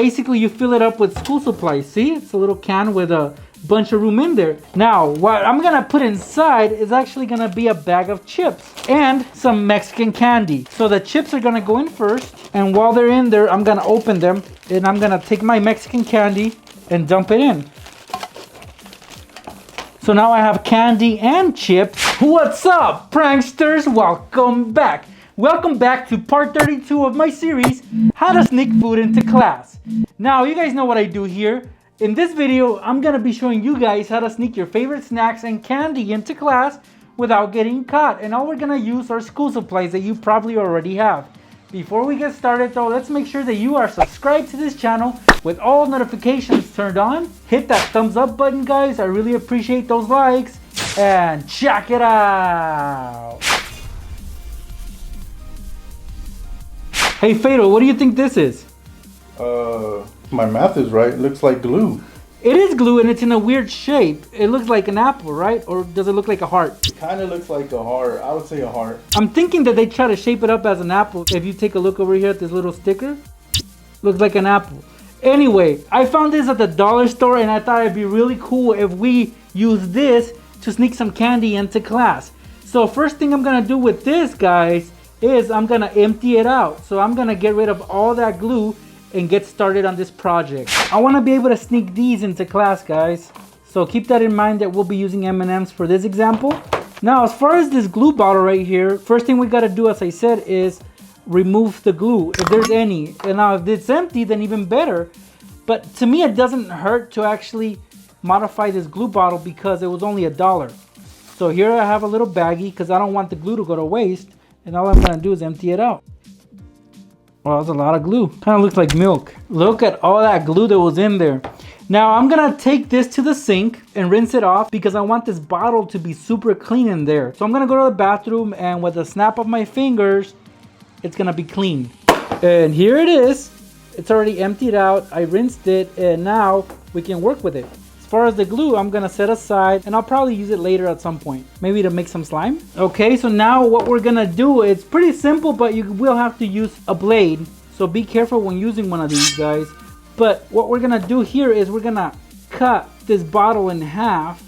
Basically, you fill it up with school supplies. See, it's a little can with a bunch of room in there. Now, what I'm gonna put inside is actually gonna be a bag of chips and some Mexican candy. So the chips are gonna go in first, and while they're in there, I'm gonna open them, and I'm gonna take my Mexican candy and dump it in. So now I have candy and chips. What's up, pranksters? Welcome back. Welcome back to part 32 of my series, How to Sneak Food into Class. Now, you guys know what I do here. In this video, I'm gonna be showing you guys how to sneak your favorite snacks and candy into class without getting caught. And all we're gonna use are school supplies that you probably already have. Before we get started though, let's make sure that you are subscribed to this channel with all notifications turned on. Hit that thumbs up button, guys. I really appreciate those likes. And check it out. Hey Fado, what do you think this is? My math is right. It looks like glue. It is glue and it's in a weird shape. It looks like an apple, right? Or does it look like a heart? It kind of looks like a heart. I would say a heart. I'm thinking that they try to shape it up as an apple. If you take a look over here at this little sticker, looks like an apple. Anyway, I found this at the dollar store and I thought it'd be really cool if we use this to sneak some candy into class. So first thing I'm gonna do with this, guys, is I'm gonna empty it out. So I'm gonna get rid of all that glue and get started on this project. I wanna be able to sneak these into class, guys. So keep that in mind that we'll be using M&Ms for this example. Now, as far as this glue bottle right here, first thing we gotta do, as I said, is remove the glue, if there's any. And now if it's empty, then even better. But to me, it doesn't hurt to actually modify this glue bottle because it was only $1. So here I have a little baggie because I don't want the glue to go to waste. And all I'm gonna do is empty it out. Well, that's a lot of glue. Kind of looks like milk. Look at all that glue that was in there. Now I'm gonna take this to the sink and rinse it off because I want this bottle to be super clean in there. So I'm gonna go to the bathroom and with a snap of my fingers, it's gonna be clean. And here it is. It's already emptied out. I rinsed it and now we can work with it. As far as the glue, I'm gonna set aside and I'll probably use it later at some point. Maybe to make some slime. Okay, so now what we're gonna do, it's pretty simple, but you will have to use a blade. So be careful when using one of these, guys. But what we're gonna do here is we're gonna cut this bottle in half.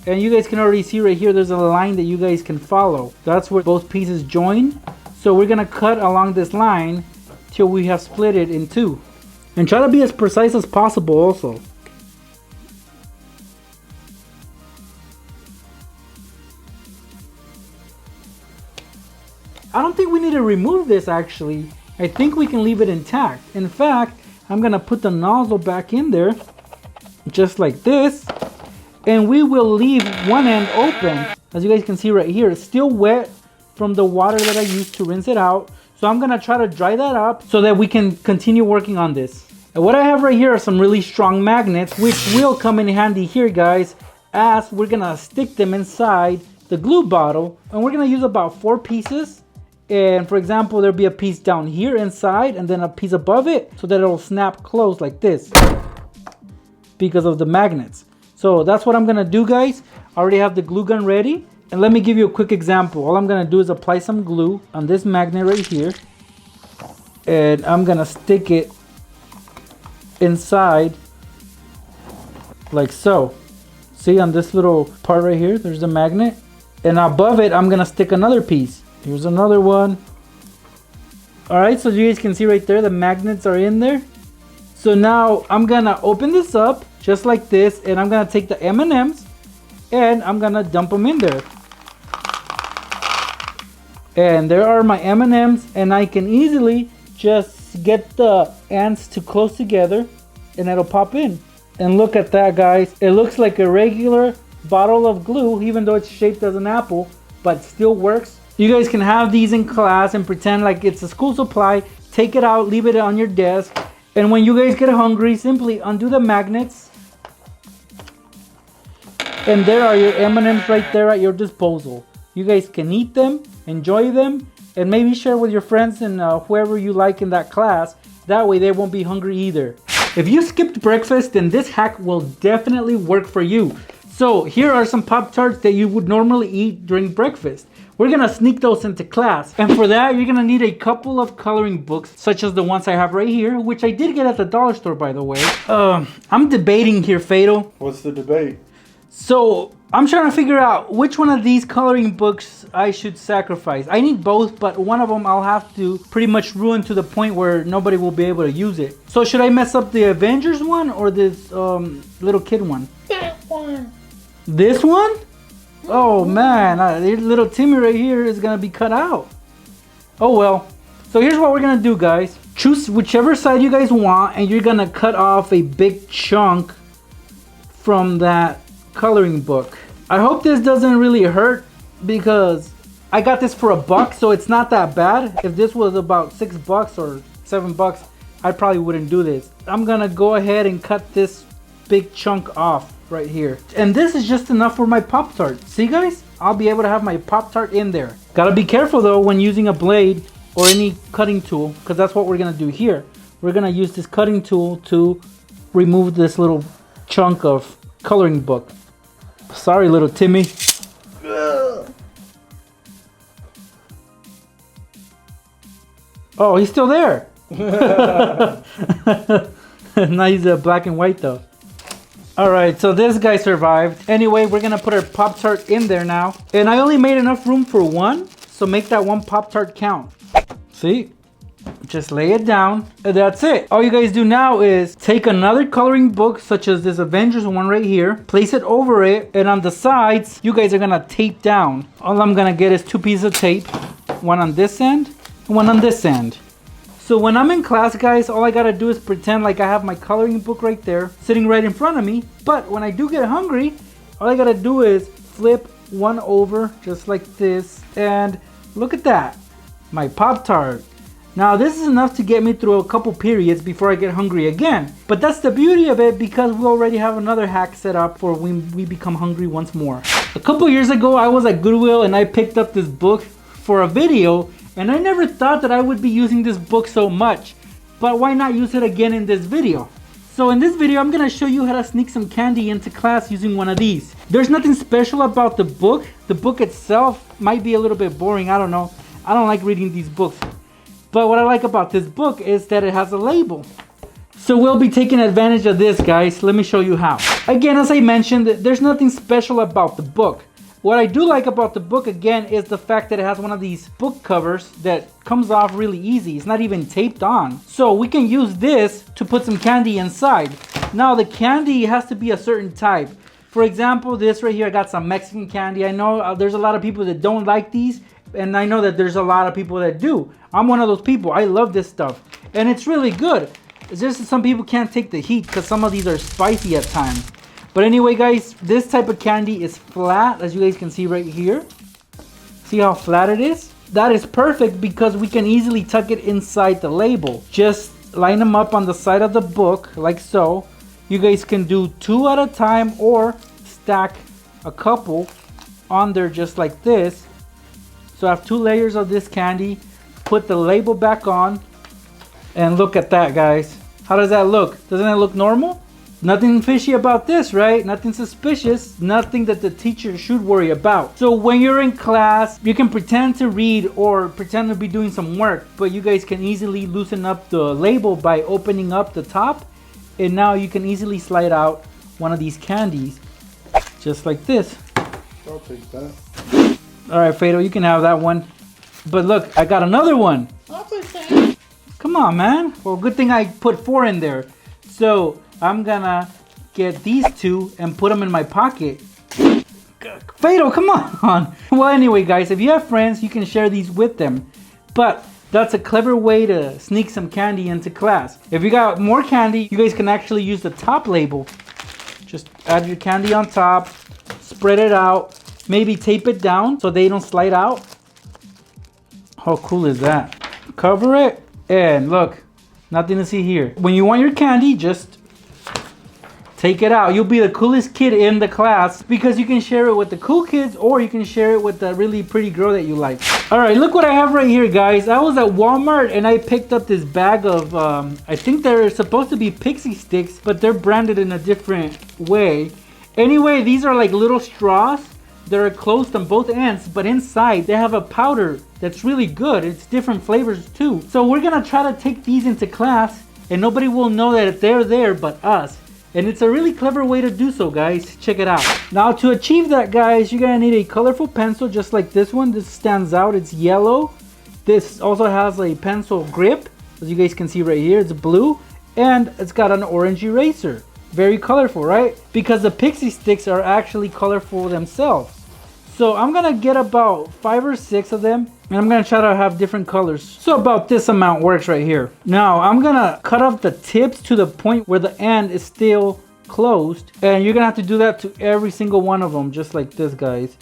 And you guys can already see right here, there's a line that you guys can follow. That's where both pieces join. So we're gonna cut along this line till we have split it in two. And try to be as precise as possible also. I don't think we need to remove this actually. I think we can leave it intact. In fact, I'm gonna put the nozzle back in there, just like this. And we will leave one end open. As you guys can see right here, it's still wet from the water that I used to rinse it out. So I'm gonna try to dry that up so that we can continue working on this. And what I have right here are some really strong magnets, which will come in handy here, guys, as we're gonna stick them inside the glue bottle. And we're gonna use about 4 pieces. And for example, there'll be a piece down here inside and then a piece above it so that it'll snap closed like this because of the magnets. So that's what I'm gonna do, guys. I already have the glue gun ready. And let me give you a quick example. All I'm gonna do is apply some glue on this magnet right here. And I'm gonna stick it inside like so. See on this little part right here, there's the magnet. And above it, I'm gonna stick another piece. Here's another one. All right, so you guys can see right there, the magnets are in there. So now I'm gonna open this up just like this, and I'm gonna take the M&Ms and I'm gonna dump them in there. And there are my M&Ms, and I can easily just get the ends to close together and it'll pop in. And look at that, guys. It looks like a regular bottle of glue, even though it's shaped as an apple, but still works. You guys can have these in class and pretend like it's a school supply. Take it out, leave it on your desk. And when you guys get hungry, simply undo the magnets. And there are your M&Ms right there at your disposal. You guys can eat them, enjoy them, and maybe share with your friends and whoever you like in that class. That way they won't be hungry either. If you skipped breakfast, then this hack will definitely work for you. So here are some PopTarts that you would normally eat during breakfast. We're gonna sneak those into class. And for that, you're gonna need a couple of coloring books, such as the ones I have right here, which I did get at the dollar store, by the way. I'm debating here, Fatal. What's the debate? So I'm trying to figure out which one of these coloring books I should sacrifice. I need both, but one of them I'll have to pretty much ruin to the point where nobody will be able to use it. So should I mess up the Avengers one or this little kid one? That one. This one? Oh man, little Timmy right here is gonna be cut out. Oh well. So here's what we're gonna do, guys. Choose whichever side you guys want, and you're gonna cut off a big chunk from that coloring book. I hope this doesn't really hurt because I got this for $1, so it's not that bad. If this was about $6 or $7, I probably wouldn't do this. I'm gonna go ahead and cut this big chunk off right here. And this is just enough for my Pop-Tart. See guys? I'll be able to have my Pop-Tart in there. Gotta be careful though when using a blade or any cutting tool, because that's what we're gonna do here. We're gonna use this cutting tool to remove this little chunk of coloring book. Sorry, little Timmy. Oh, he's still there. Now he's black and white though. Alright, so this guy survived. Anyway, we're gonna put our Pop-Tart in there now. And I only made enough room for one, so make that one Pop-Tart count. See? Just lay it down, and that's it. All you guys do now is take another coloring book, such as this Avengers one right here, place it over it, and on the sides, you guys are gonna tape down. All I'm gonna get is 2 pieces of tape, one on this end, and one on this end. So when I'm in class, guys, all I gotta do is pretend like I have my coloring book right there, sitting right in front of me. But when I do get hungry, all I gotta do is flip one over, just like this, and look at that, my Pop-Tart. Now this is enough to get me through a couple periods before I get hungry again. But that's the beauty of it, because we already have another hack set up for when we become hungry once more. A couple years ago, I was at Goodwill and I picked up this book for a video, and I never thought that I would be using this book so much. But why not use it again in this video? So in this video, I'm gonna show you how to sneak some candy into class using one of these. There's nothing special about the book. The book itself might be a little bit boring, I don't know. I don't like reading these books. But what I like about this book is that it has a label. So we'll be taking advantage of this, guys. Let me show you how. Again, as I mentioned, there's nothing special about the book. What I do like about the book, again, is the fact that it has one of these book covers that comes off really easy. It's not even taped on. So we can use this to put some candy inside. Now the candy has to be a certain type. For example, this right here, I got some Mexican candy. I know there's a lot of people that don't like these, and I know that there's a lot of people that do. I'm one of those people. I love this stuff, and it's really good. It's just that some people can't take the heat because some of these are spicy at times. But anyway, guys, this type of candy is flat, as you guys can see right here. See how flat it is? That is perfect because we can easily tuck it inside the label. Just line them up on the side of the book, like so. You guys can do 2 at a time or stack a couple on there just like this. So I have 2 layers of this candy. Put the label back on, and look at that, guys. How does that look? Doesn't it look normal? Nothing fishy about this, right? Nothing suspicious, nothing that the teacher should worry about. So when you're in class, you can pretend to read or pretend to be doing some work, but you guys can easily loosen up the label by opening up the top, and now you can easily slide out one of these candies, just like this. I'll take that. All right, Fado, you can have that one. But look, I got another one. I'll take that. Come on, man. Well, good thing I put 4 in there. So I'm gonna get these 2 and put them in my pocket. Fado, come on. Well, anyway, guys, if you have friends, you can share these with them. But that's a clever way to sneak some candy into class. If you got more candy, you guys can actually use the top label. Just add your candy on top, spread it out, maybe tape it down so they don't slide out. How cool is that? Cover it, and look, nothing to see here. When you want your candy, just take it out. You'll be the coolest kid in the class because you can share it with the cool kids, or you can share it with the really pretty girl that you like. All right, look what I have right here, guys. I was at Walmart and I picked up this bag of, I think they're supposed to be Pixie Sticks, but they're branded in a different way. Anyway, these are like little straws they're closed on both ends, but inside they have a powder that's really good. It's different flavors too. So we're gonna try to take these into class and nobody will know that they're there but us. And it's a really clever way to do so, guys. Check it out. Now to achieve that, guys, you're gonna need a colorful pencil just like this one. This stands out, it's yellow. This also has a pencil grip, as you guys can see right here, it's blue. And it's got an orange eraser. Very colorful, right? Because the Pixie Sticks are actually colorful themselves. So I'm gonna get about 5 or 6 of them, and I'm gonna try to have different colors. So about this amount works right here. Now I'm gonna cut off the tips to the point where the end is still closed, and you're gonna have to do that to every single one of them, just like this, guys.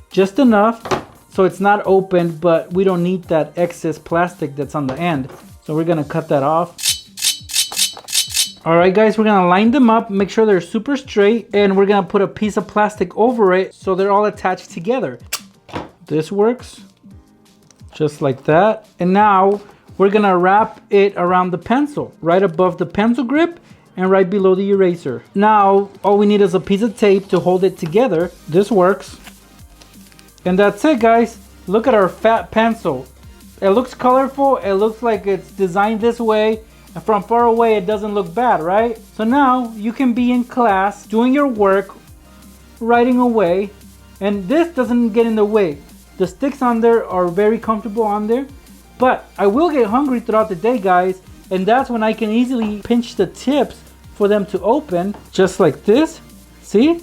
Just enough so it's not open, but we don't need that excess plastic that's on the end. So we're gonna cut that off. Alright guys, we're gonna line them up, make sure they're super straight, and we're gonna put a piece of plastic over it so they're all attached together. This works, just like that. And now we're gonna wrap it around the pencil, right above the pencil grip and right below the eraser. Now, all we need is a piece of tape to hold it together. This works. And that's it, guys. Look at our fat pencil. It looks colorful, it looks like it's designed this way. And from far away, it doesn't look bad, right? So now you can be in class, doing your work, writing away, and this doesn't get in the way. The sticks on there are very comfortable on there, but I will get hungry throughout the day, guys, and that's when I can easily pinch the tips for them to open, just like this. See?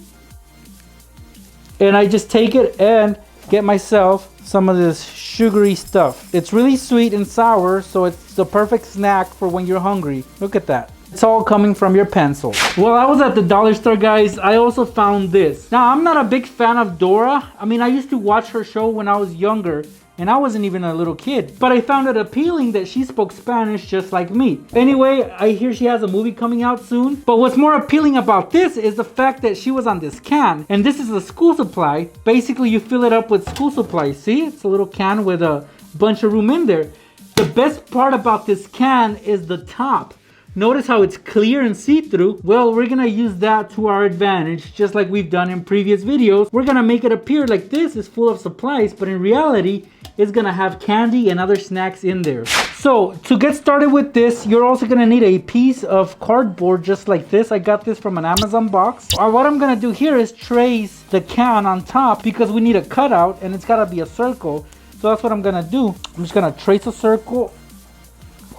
And I just take it and get myself some of this sugary stuff. It's really sweet and sour, so it's the perfect snack for when you're hungry. Look at that. It's all coming from your pencil. While I was at the dollar store, guys, I also found this. Now, I'm not a big fan of Dora. I mean, I used to watch her show when I was younger, and I wasn't even a little kid. But I found it appealing that she spoke Spanish just like me. Anyway, I hear she has a movie coming out soon. But what's more appealing about this is the fact that she was on this can. And this is a school supply. Basically, you fill it up with school supplies. See, it's a little can with a bunch of room in there. The best part about this can is the top. Notice how it's clear and see-through. Well, we're gonna use that to our advantage, just like we've done in previous videos. We're gonna make it appear like this is full of supplies, but in reality, it's gonna have candy and other snacks in there. So, to get started with this, you're also gonna need a piece of cardboard just like this. I got this from an Amazon box. What I'm gonna do here is trace the can on top because we need a cutout and it's gotta be a circle. So that's what I'm gonna do. I'm just gonna trace a circle.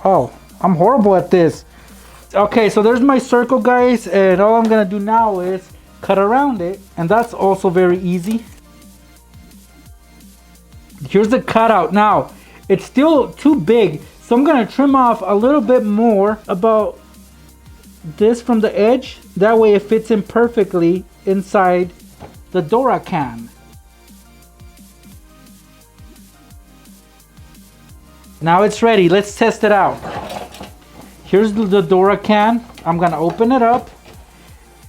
Wow, I'm horrible at this. Okay, so there's my circle, guys, and all I'm gonna do now is cut around it, and that's also very easy. Here's the cutout. Now, it's still too big, so I'm gonna trim off a little bit more about this from the edge. That way it fits in perfectly inside the Dora can. Now it's ready. Let's test it out. Here's the Dora can. I'm gonna open it up,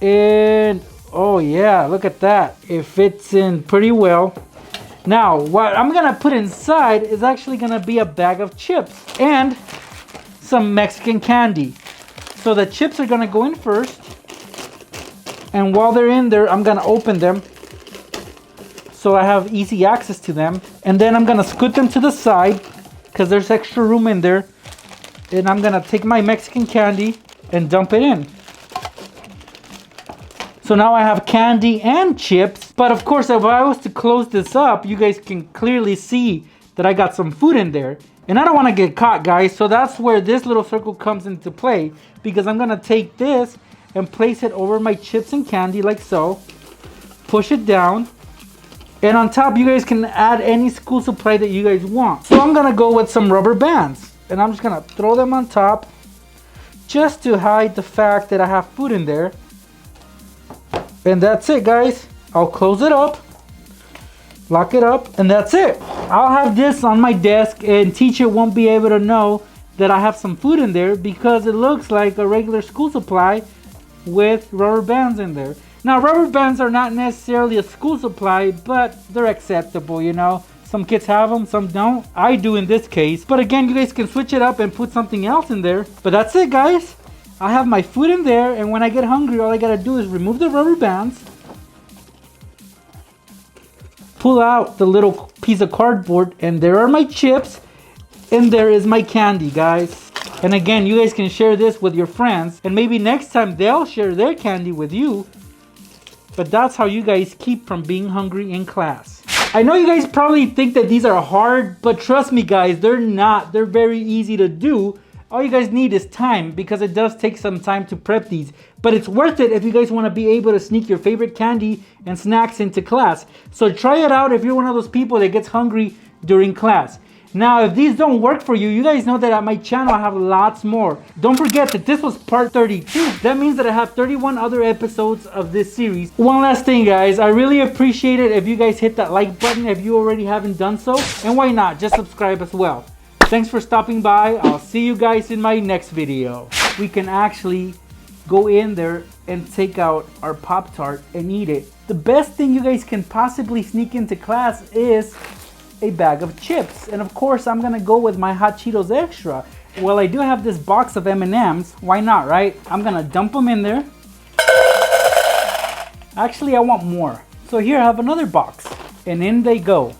and oh yeah, look at that. It fits in pretty well. Now, what I'm gonna put inside is actually gonna be a bag of chips and some Mexican candy. So the chips are gonna go in first, and while they're in there, I'm gonna open them so I have easy access to them. And then I'm gonna scoot them to the side because there's extra room in there. And I'm gonna take my Mexican candy and dump it in. So now I have candy and chips. But of course, if I was to close this up, you guys can clearly see that I got some food in there. And I don't wanna get caught, guys. So that's where this little circle comes into play. Because I'm gonna take this and place it over my chips and candy like so. Push it down. And on top, you guys can add any school supply that you guys want. So I'm gonna go with some rubber bands. And I'm just gonna throw them on top just to hide the fact that I have food in there. And that's it, guys. I'll close it up, lock it up, and that's it. I'll have this on my desk and teacher won't be able to know that I have some food in there because it looks like a regular school supply with rubber bands in there. Now, rubber bands are not necessarily a school supply, but they're acceptable, you know. Some kids have them, some don't. I do in this case. But again, you guys can switch it up and put something else in there. But that's it, guys. I have my food in there, and when I get hungry, all I gotta do is remove the rubber bands. pull out the little piece of cardboard, and there are my chips, and there is my candy, guys. And again, you guys can share this with your friends, and maybe next time they'll share their candy with you. But that's how you guys keep from being hungry in class. I know you guys probably think that these are hard, but trust me guys, they're not. They're very easy to do. All you guys need is time, because it does take some time to prep these. But it's worth it if you guys want to be able to sneak your favorite candy and snacks into class. So try it out if you're one of those people that gets hungry during class. Now, if these don't work for you, you guys know that at my channel I have lots more. Don't forget that this was part 32. That means that I have 31 other episodes of this series. One last thing, guys. I really appreciate it if you guys hit that like button if you already haven't done so. And why not? Just subscribe as well. Thanks for stopping by. I'll see you guys in my next video. We can actually go in there and take out our Pop-Tart and eat it. The best thing you guys can possibly sneak into class is a bag of chips. And of course, I'm gonna go with my Hot Cheetos Extra. Well, I do have this box of M&Ms. Why not, right? I'm gonna dump them in there. Actually, I want more. So here I have another box. And in they go.